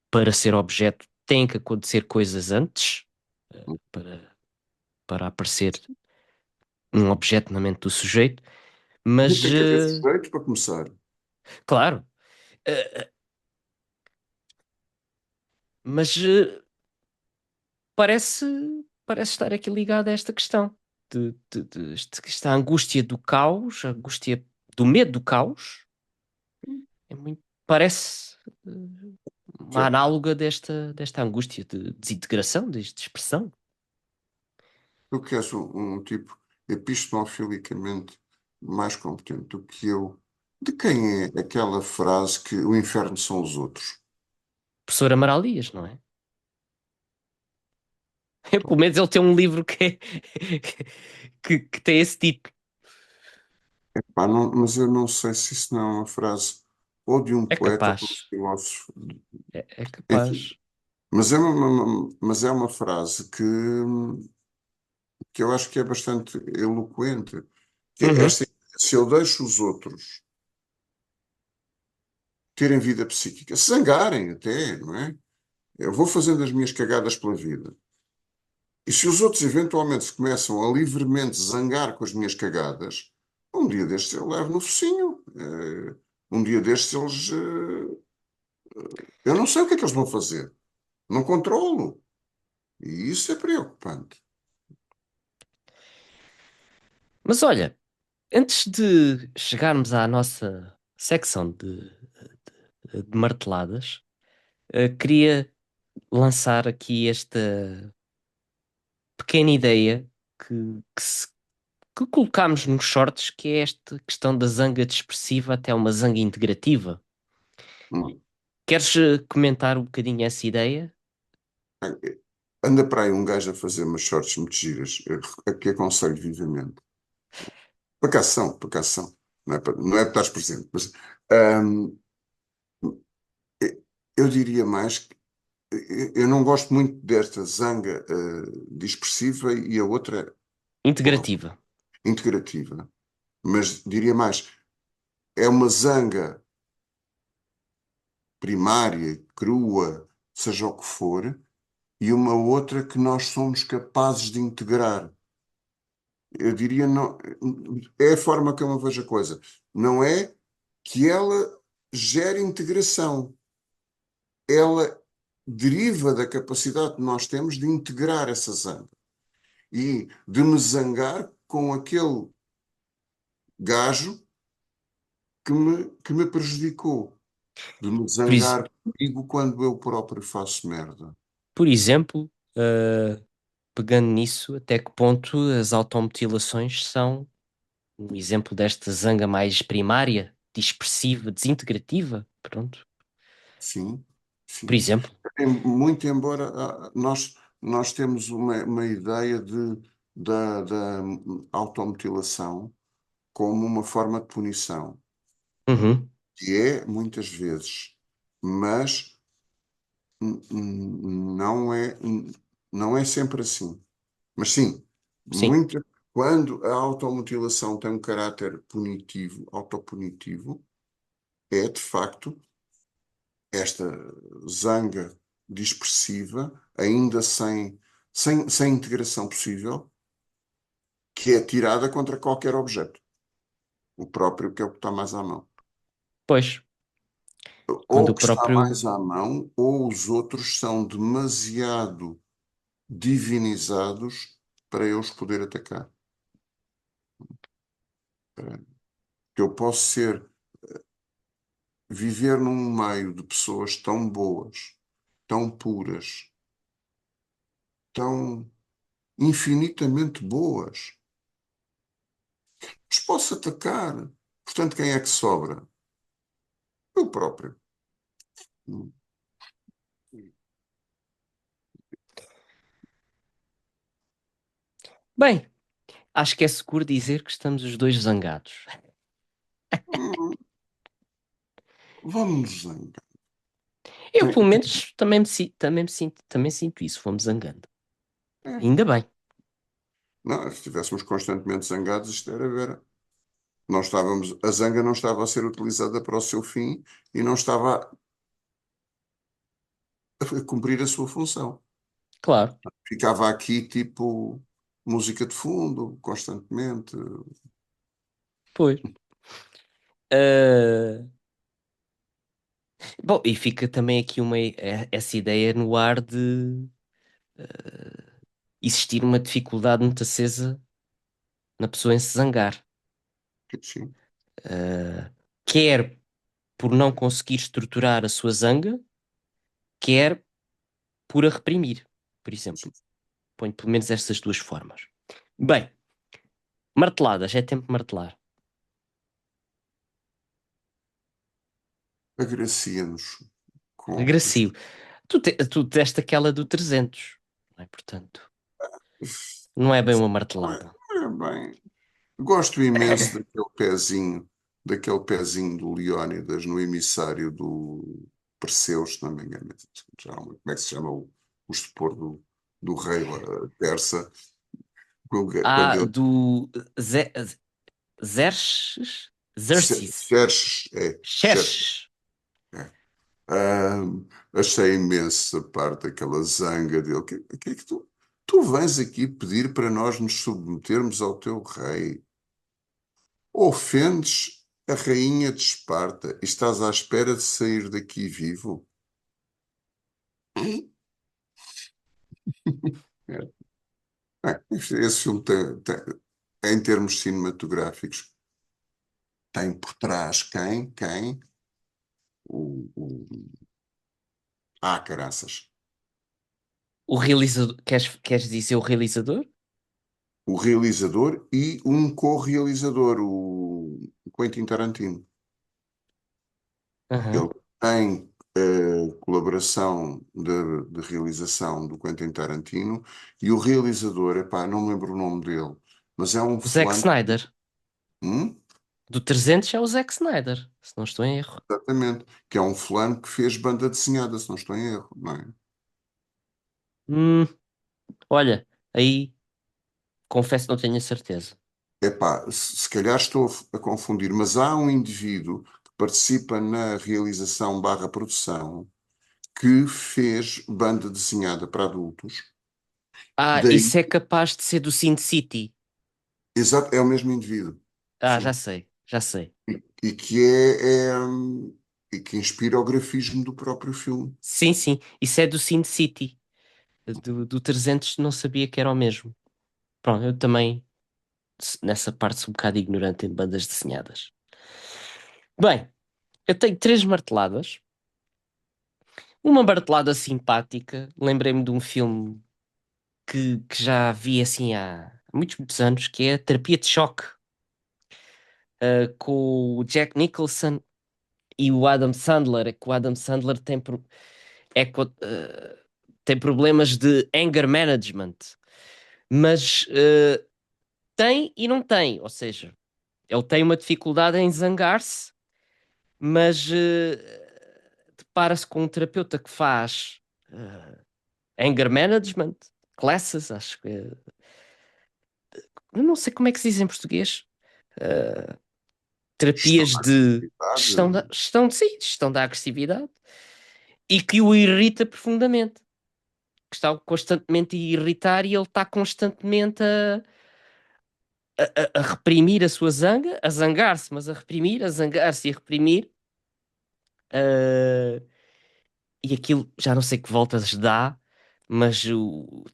para ser objeto, tem que acontecer coisas antes, para, para aparecer um objeto na mente do sujeito, mas, Tem que haver sujeito para começar. claro, eh, mas parece, parece estar aqui ligado a esta questão esta angústia do caos, a angústia do medo do caos, é muito, parece uma Certo. análoga desta angústia de desintegração, de dispersão. Tu que és um tipo epistemofilamente mais competente do que eu, de quem é aquela frase que o inferno são os outros? Professor Amaral Dias, não é? Pelo menos ele tem um livro que tem esse tipo. Pá, mas eu não sei se isso não é uma frase ou de um É poeta ou de um capaz. filósofo. É Enfim, capaz. mas é uma frase que eu acho que é bastante eloquente. Que é Uhum. esta, se eu deixo os outros terem vida psíquica, se zangarem até, não é? Eu vou fazendo as minhas cagadas pela vida. E se os outros eventualmente se começam a livremente zangar com as minhas cagadas, um dia destes eu levo no focinho. Um dia destes eles. Eu não sei o que é que eles vão fazer. Não controlo. E isso é preocupante. Mas olha, antes de chegarmos à nossa secção de marteladas, queria lançar aqui esta pequena ideia que colocámos nos shorts, que é esta questão da zanga dispersiva até uma zanga integrativa. Hum. Queres comentar um bocadinho essa ideia? Anda para aí um gajo a fazer umas shorts muito giras, que aconselho vivamente. Por acaso são. Não é para estás presente, mas hum, eu diria mais que eu não gosto muito desta zanga dispersiva e a outra Integrativa. integrativa. Mas diria mais, é uma zanga primária, crua, seja o que for, e uma outra que nós somos capazes de integrar. Eu diria, não, é a forma que eu me vejo a coisa. Não é que ela gere integração. Ela deriva da capacidade que nós temos de integrar essa zanga e de me zangar com aquele gajo que me prejudicou, de me Por, ex- zangar comigo quando eu próprio faço merda. por exemplo, pegando nisso, até que ponto as automutilações são um exemplo desta zanga mais primária, dispersiva, desintegrativa? Pronto. Sim, Por sim. exemplo. Muito embora nós temos uma ideia da automutilação como uma forma de punição, Uhum. que é muitas vezes, mas não é sempre assim. Mas sim, Sim. quando a automutilação tem um caráter punitivo, autopunitivo, é de facto esta zanga dispersiva, ainda sem integração possível, que é tirada contra qualquer objeto, o próprio que é o que está mais à mão. Pois, quando Ou o que está próprio. mais à mão, ou os outros são demasiado divinizados para eu os poder atacar. Que eu posso ser viver num meio de pessoas tão boas, tão puras, tão infinitamente boas, os posso atacar. Portanto, quem é que sobra? Eu próprio. Bem, acho que é seguro dizer que estamos os dois zangados. Hum, Vamos zangar. Eu, pelo menos, também sinto isso, fomos zangando. É. Ainda bem. Não, se estivéssemos constantemente zangados, isto era ver. Não estávamos, a zanga não estava a ser utilizada para o seu fim e não estava a cumprir a sua função. Claro, Ficava aqui tipo música de fundo, constantemente. pois. Ah, bom, e fica também aqui essa ideia no ar de existir uma dificuldade muito acesa na pessoa em se zangar. Sim, Ah, quer por não conseguir estruturar a sua zanga, quer por a reprimir, por exemplo. sim. Ponho pelo menos estas duas formas. Bem, marteladas, é tempo de martelar. Agracia-nos com. Agressivo. Tu deste aquela do 300, não é? Portanto, não é bem uma Não é, martelada. não é bem. Gosto imenso daquele pezinho do Leónidas no emissário do Perseus, se não me engano. Como é que se chama o estupor do rei persa? Quando Ah, ele. do Xerxes? Xerxes. Xerxes, Xerxes. Xerxes. É. Ah, achei imenso a parte daquela zanga dele. Que é que tu vens aqui pedir para nós nos submetermos ao teu rei? Ofendes a rainha de Esparta e estás à espera de sair daqui vivo? Hum? É. Esse filme em termos cinematográficos, tem por trás quem? Quem? O... caraças. O realizador. Queres dizer o realizador? O realizador e um co-realizador, o Quentin Tarantino. Ele Aham. tem colaboração de realização do Quentin Tarantino e o realizador, epá, não me lembro o nome dele, mas é um O Zack fulano. Snyder. Hum? Do 300 é o Zack Snyder, se não estou em erro. Exatamente, que é um fulano que fez banda desenhada, se não estou em erro, não é? Hum, olha, aí confesso que não tenho a certeza. Epá, se calhar estou a confundir, mas há um indivíduo que participa na realização barra produção que fez banda desenhada para adultos. Ah, Daí, isso é capaz de ser do Sin City. exato, é o mesmo indivíduo. Ah, já Sim. sei, já sei. E que e que inspira o grafismo do próprio filme. Sim, sim, isso é do Sin City. Do 300 não sabia que era o mesmo. Pronto, eu também nessa parte sou um bocado ignorante em bandas desenhadas. Bem, eu tenho três marteladas. Uma martelada simpática, lembrei-me de um filme que já vi assim há muitos, muitos anos, que é Terapia de Choque, com o Jack Nicholson e o Adam Sandler. É que o Adam Sandler é, tem problemas de anger management, mas tem e não tem, ou seja, ele tem uma dificuldade em zangar-se, mas depara-se com um terapeuta que faz anger management, classes, acho que eu não sei como é que se diz em português, Gestão terapias da de agressividade. sim, gestão da agressividade e que o irrita profundamente, que está constantemente a irritar e ele está constantemente a reprimir a sua zanga, a zangar-se, mas a reprimir, a zangar-se e a reprimir. ah, e aquilo já não sei que voltas dá, mas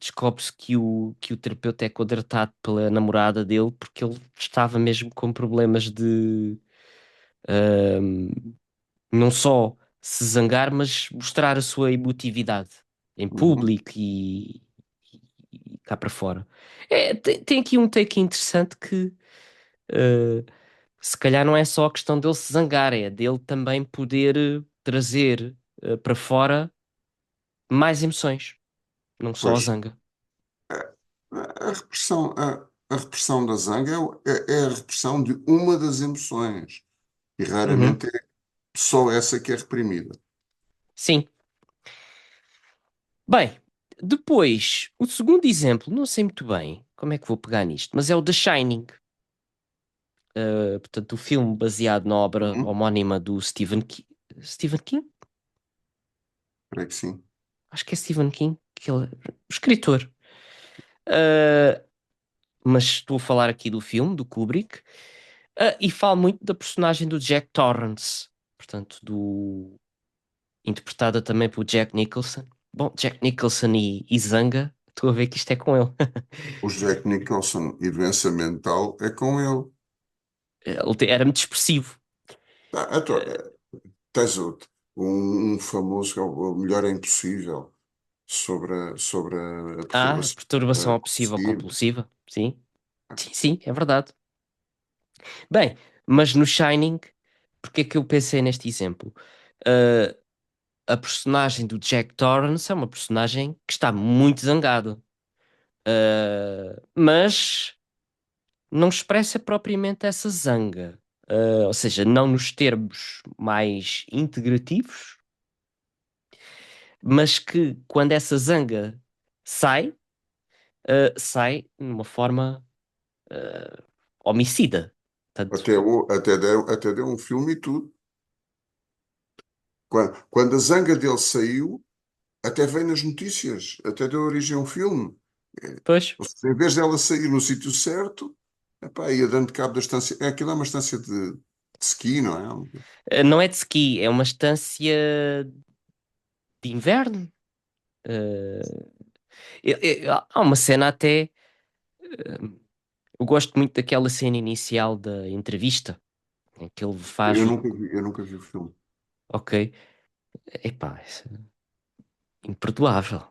descobre-se que o terapeuta é contratado pela namorada dele porque ele estava mesmo com problemas de Não só se zangar, mas mostrar a sua emotividade em Uhum. público e cá para fora. Tem aqui um take interessante que eh, se calhar não é só a questão dele se zangar, é dele também poder trazer para fora mais emoções, não só a Pois, zanga. a repressão, a repressão da zanga é a repressão de uma das emoções e Uhum. raramente é só essa que é reprimida. Sim. Bem, depois, o segundo exemplo, não sei muito bem como é que vou pegar nisto, mas é o The Shining. Portanto, o filme baseado na obra Uhum. homónima do Stephen King. Stephen King? Creio que sim. Acho que é Stephen King, o escritor. Uh, mas estou a falar aqui do filme, do Kubrick, e falo muito da personagem do Jack Torrance, portanto, interpretada também por Jack Nicholson. Bom, Jack Nicholson e Zanga, estou a ver que isto é com ele. O Jack Nicholson e doença mental é com ele. Era muito expressivo. Tens um famoso, que é o Melhor é Impossível, sobre a perturbação Perturbação obsessiva obsessiva. compulsiva, sim. Sim, sim, é verdade. Bem, mas no Shining, porque é que eu pensei neste exemplo? Uh, a personagem do Jack Torrance é uma personagem que está muito zangado, mas não expressa propriamente essa zanga. Ou seja, não nos termos mais integrativos, mas que quando essa zanga sai, sai de uma forma homicida. Portanto, Até deu um filme e tudo. Quando a zanga dele saiu, até veio nas notícias, até deu origem a um filme. pois, Ou seja, em vez dela sair no sítio certo, epá, ia dando cabo da estância. Aquilo é uma estância de ski, não é? não é de ski, é uma estância de inverno. Uh, há uma cena até. Eu gosto muito daquela cena inicial da entrevista em que ele Eu faz o. nunca vi, eu nunca vi o filme. Ok, epá, isso é imperdoável.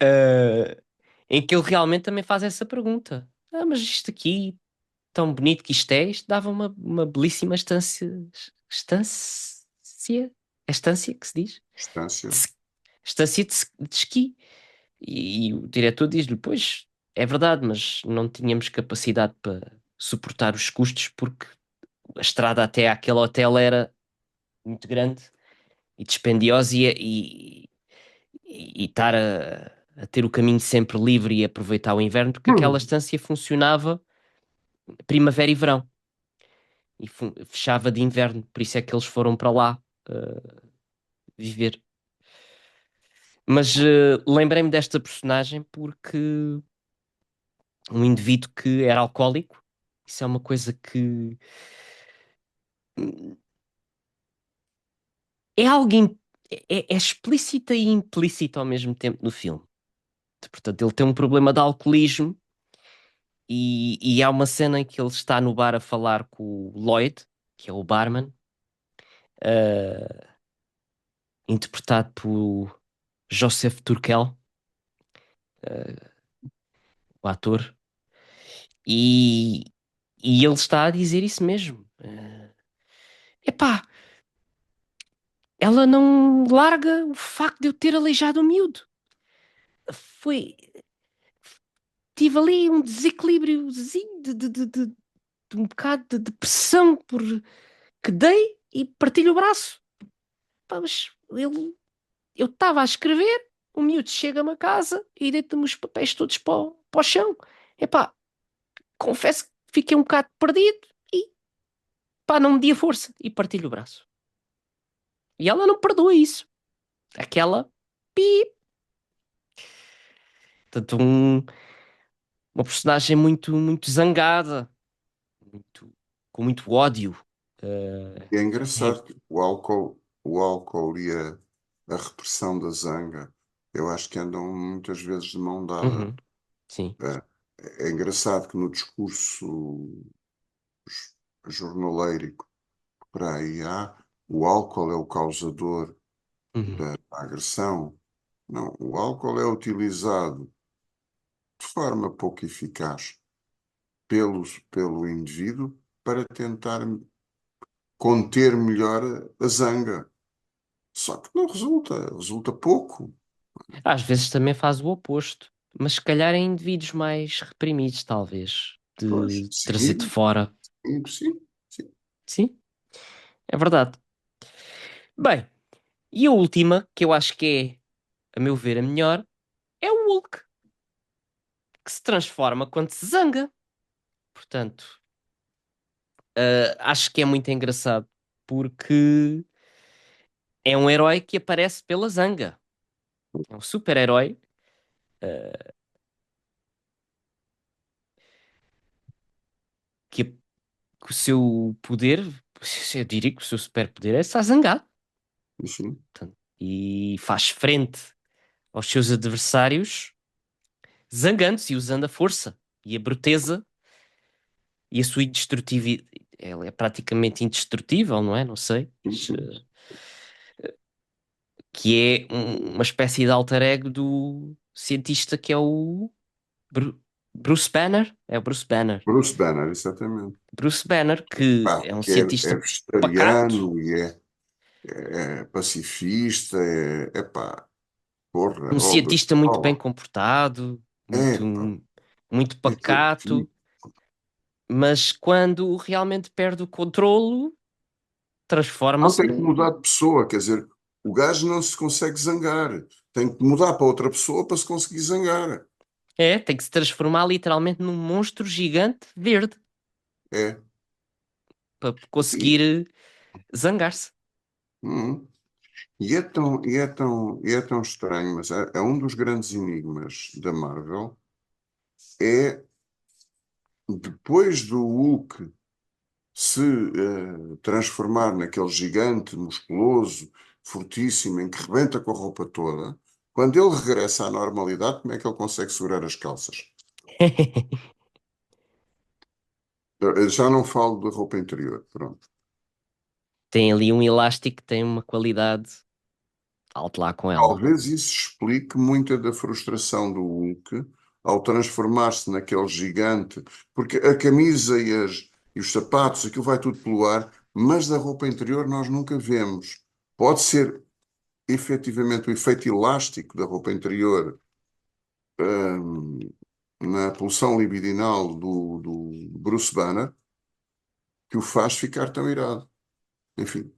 Uh, em que ele realmente também faz essa pergunta. Mas isto aqui, tão bonito que isto dava uma belíssima estância. Estância? É estância que se diz? De Estância. s- Estância de esqui. E o diretor diz-lhe: Pois, é verdade, mas não tínhamos capacidade para suportar os custos porque a estrada até àquele hotel era muito grande e dispendiosa e estar a ter o caminho sempre livre e aproveitar o inverno, porque aquela Hum. estância funcionava primavera e verão e fechava de inverno, por isso é que eles foram para lá viver. Mas lembrei-me desta personagem porque um indivíduo que era alcoólico, isso é uma coisa que hum, é algo é explícita e implícita ao mesmo tempo no filme. Portanto, ele tem um problema de alcoolismo e há uma cena em que ele está no bar a falar com o Lloyd, que é o barman, eh, interpretado por Joseph Turkel, o ator, e, e ele está a dizer isso mesmo. Epá, ela não larga o facto de eu ter aleijado o miúdo. Foi, tive ali um desequilíbriozinho de um bocado de depressão por que dei e partilho o braço. Pá, mas eu estava a escrever, o miúdo chega-me a casa e deita-me os papéis todos para o chão. Epá, confesso que fiquei um bocado perdido e pá, não me dia força e partilho o braço. E ela não perdoa isso. Aquela pi. Portanto, uma personagem muito zangada, muito, com muito ódio. E é É, engraçado que o álcool e a repressão da zanga, eu acho que andam muitas vezes de mão dada. uhum, sim. É, é engraçado que no discurso jornaleiro por aí há, o álcool é o causador Uhum. da agressão. Não, o álcool é utilizado de forma pouco eficaz pelo indivíduo para tentar conter melhor a zanga. Só que não resulta, resulta pouco. Às vezes também faz o oposto, mas se calhar em indivíduos mais reprimidos, talvez, Pois, de trazer de sim, fora. sim, sim. Sim, é verdade. Bem, e a última, que eu acho que é, a meu ver, a melhor, é o Hulk, que se transforma quando se zanga. Portanto, acho que é muito engraçado, porque é um herói que aparece pela zanga. É um super-herói que o seu poder, eu diria que o seu superpoder é estar zangado. Sim. Portanto, e faz frente aos seus adversários zangando-se e usando a força e a bruteza e a sua indestrutividade. Ela é praticamente indestrutível, não é? Não sei. Mas, que é uma espécie de alter ego do cientista que é o Bruce Banner. É o Bruce Banner. Bruce Banner, exatamente. Bruce Banner, que Pá, é um que é cientista pacato, vegetariano e é pacifista, é pá, porra, um oh, cientista muito bem oh, comportado, é muito, pá, muito é que eu fico. pacato, mas quando realmente perde o controlo, Não transforma-se tem que num. mudar de pessoa, quer dizer, o gajo não se consegue zangar, tem que mudar para outra pessoa para se conseguir zangar. É, tem que se transformar literalmente num monstro gigante verde É, para e, conseguir zangar-se. hum, e é tão estranho, mas é um dos grandes enigmas da Marvel, é depois do Hulk se transformar naquele gigante musculoso, fortíssimo, em que rebenta com a roupa toda, quando ele regressa à normalidade, como é que ele consegue segurar as calças? Eu já não falo da roupa interior, pronto. Tem ali um elástico que tem uma qualidade alto lá com ela. Talvez isso explique muita da frustração do Hulk ao transformar-se naquele gigante, porque a camisa e os sapatos, aquilo vai tudo pelo ar, mas da roupa interior nós nunca vemos. Pode ser efetivamente o efeito elástico da roupa interior, hum, na pulsão libidinal do Bruce Banner que o faz ficar tão irado. Enfim,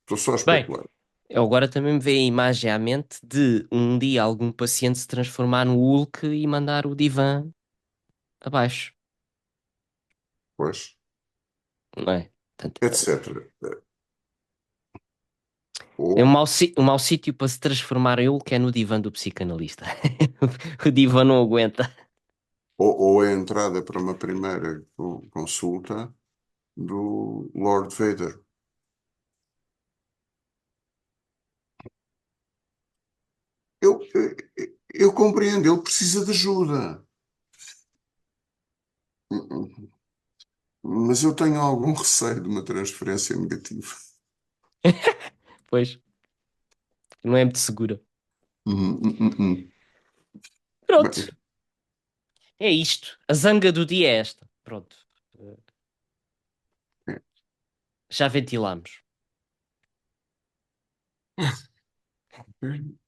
estou só a Bem, especular. eu agora também me veio a imagem à mente de um dia algum paciente se transformar no Hulk e mandar o divã abaixo, Pois, não é? Portanto, etc. é Ou, um mau sítio para se transformar em Hulk é no divã do psicanalista. O divã não aguenta. ou a entrada para uma primeira consulta do Lord Vader. Eu compreendo, ele precisa de ajuda. Mas eu tenho algum receio de uma transferência negativa. Pois, não é muito segura. Hum, hum, hum, hum. Pronto, Bem, é isto. A zanga do dia é esta. Pronto, é, já ventilamos.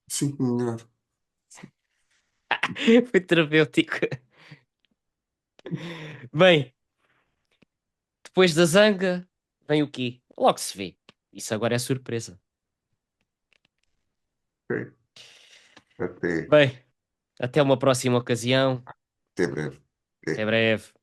sinto melhor. Foi terapêutico. Bem, depois da zanga, vem o quê? Logo se vê. Isso agora é surpresa. Ok. Até, Bem, até uma próxima ocasião. até breve. Até É. breve.